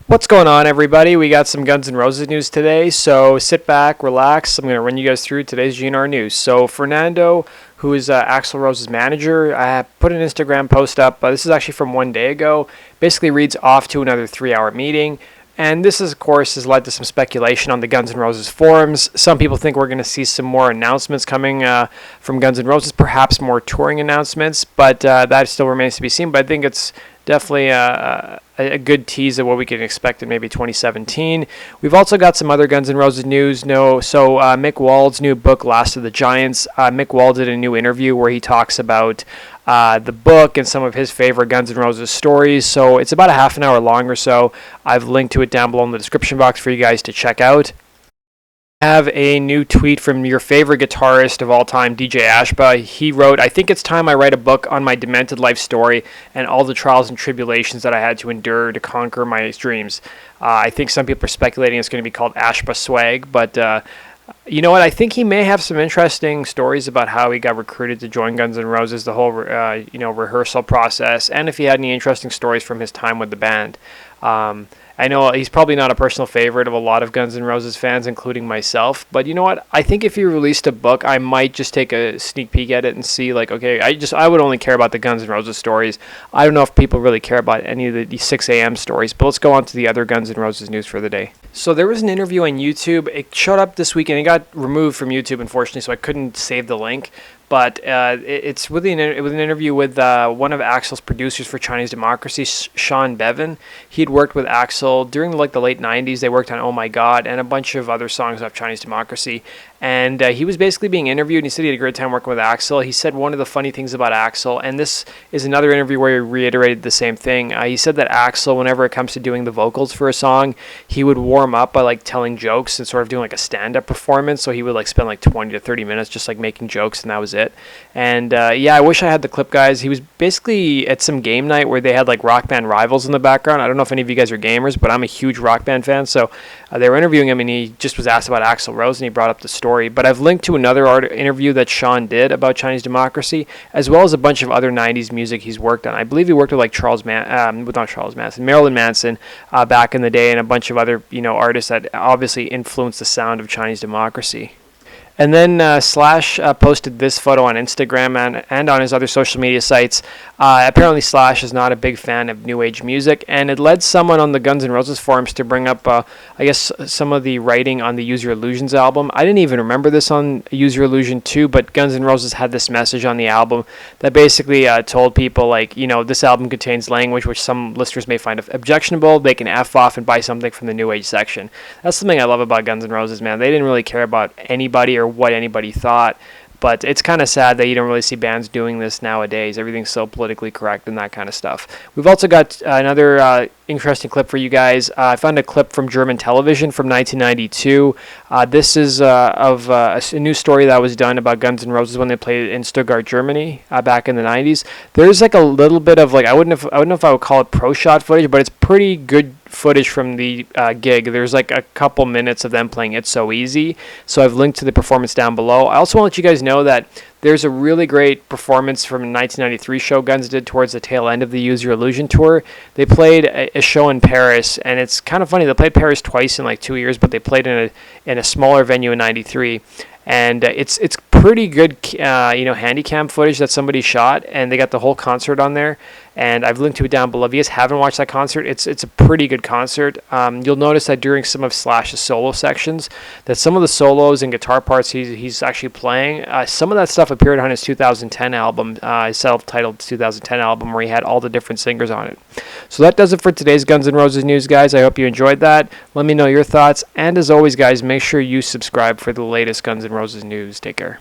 What's going on, everybody? We got some Guns N' Roses news today, so sit back, relax. I'm going to run you guys through today's GN'R news. So Fernando, who is Axl Rose's manager, put an Instagram post up. This is actually from one day ago. Basically reads off to another 3-hour meeting. And this, of course, has led to some speculation on the Guns N' Roses forums. Some people think we're going to see some more announcements coming from Guns N' Roses, perhaps more touring announcements, but that still remains to be seen. But I think it's definitely a good tease of what we can expect in maybe 2017. We've also got some other Guns N' Roses news. Mick Wald's new book, Last of the Giants. Mick Wald did a new interview where he talks about the book and some of his favorite Guns N' Roses stories. So it's about a half an hour long or so. I've linked to it down below in the description box for you guys to check out. I have a new tweet from your favorite guitarist of all time, DJ Ashba. He wrote, "I think it's time I write a book on my demented life story and all the trials and tribulations that I had to endure to conquer my dreams." I think some people are speculating it's going to be called Ashba Swag, but you know what? I think he may have some interesting stories about how he got recruited to join Guns N' Roses, the whole rehearsal process, and if he had any interesting stories from his time with the band. I know he's probably not a personal favorite of a lot of Guns N' Roses fans, including myself. But you know what? I think if he released a book, I might just take a sneak peek at it and see, like, okay, I would only care about the Guns N' Roses stories. I don't know if people really care about any of the 6 a.m. stories. But let's go on to the other Guns N' Roses news for the day. So there was an interview on YouTube. It showed up this weekend. It got removed from YouTube, unfortunately, so I couldn't save the link. But it's with an interview with one of Axl's producers for Chinese Democracy, Sean Beaven. He'd worked with Axl during the late 90s. They worked on Oh My God and a bunch of other songs off Chinese Democracy. And he was basically being interviewed, and he said he had a great time working with Axl. He said one of the funny things about Axl, and this is another interview where he reiterated the same thing. He said that Axl, whenever it comes to doing the vocals for a song, he would warm up by telling jokes and sort of doing a stand-up performance. So he would spend 20 to 30 minutes just making jokes, and that was it. And I wish I had the clip, guys. He was basically at some game night where they had Rock Band Rivals in the background. I don't know if any of you guys are gamers, but I'm a huge Rock Band fan. So they were interviewing him, and he just was asked about Axl Rose, and he brought up the story. But I've linked to another interview that Sean did about Chinese Democracy, as well as a bunch of other 90s music he's worked on. I believe he worked with Marilyn Manson back in the day, and a bunch of other artists that obviously influenced the sound of Chinese Democracy. And then Slash posted this photo on Instagram and on his other social media sites. Apparently Slash is not a big fan of New Age music, and it led someone on the Guns N' Roses forums to bring up, some of the writing on the Use Your Illusions album. I didn't even remember this on Use Your Illusion 2, but Guns N' Roses had this message on the album that basically told people, this album contains language which some listeners may find objectionable. They can F off and buy something from the New Age section. That's something I love about Guns N' Roses, man. They didn't really care about anybody or what anybody thought, but it's kind of sad that you don't really see bands doing this nowadays. Everything's so politically correct and that kind of stuff. We've also got another interesting clip for you guys. I found a clip from German television from 1992. This is of a new story that was done about Guns N' Roses when they played in Stuttgart, Germany, back in the 90s. There's a little bit of I wouldn't know if I would call it pro shot footage, but it's pretty good footage from the gig. There's a couple minutes of them playing It's So Easy, so I've linked to the performance down below. I also want to let you guys know that there's a really great performance from a 1993 show Guns did towards the tail end of the Use Your Illusion tour. They played a show in Paris, and it's kind of funny. They played Paris twice in 2 years, but they played in a smaller venue in 93. And it's pretty good, handycam footage that somebody shot, and they got the whole concert on there. And I've linked to it down below. If you guys haven't watched that concert, it's a pretty good concert. You'll notice that during some of Slash's solo sections, that some of the solos and guitar parts he's actually playing, some of that stuff appeared on his 2010 album, his self-titled 2010 album, where he had all the different singers on it. So that does it for today's Guns N' Roses news, guys. I hope you enjoyed that. Let me know your thoughts. And as always, guys, make sure you subscribe for the latest Guns N' Roses news. Take care.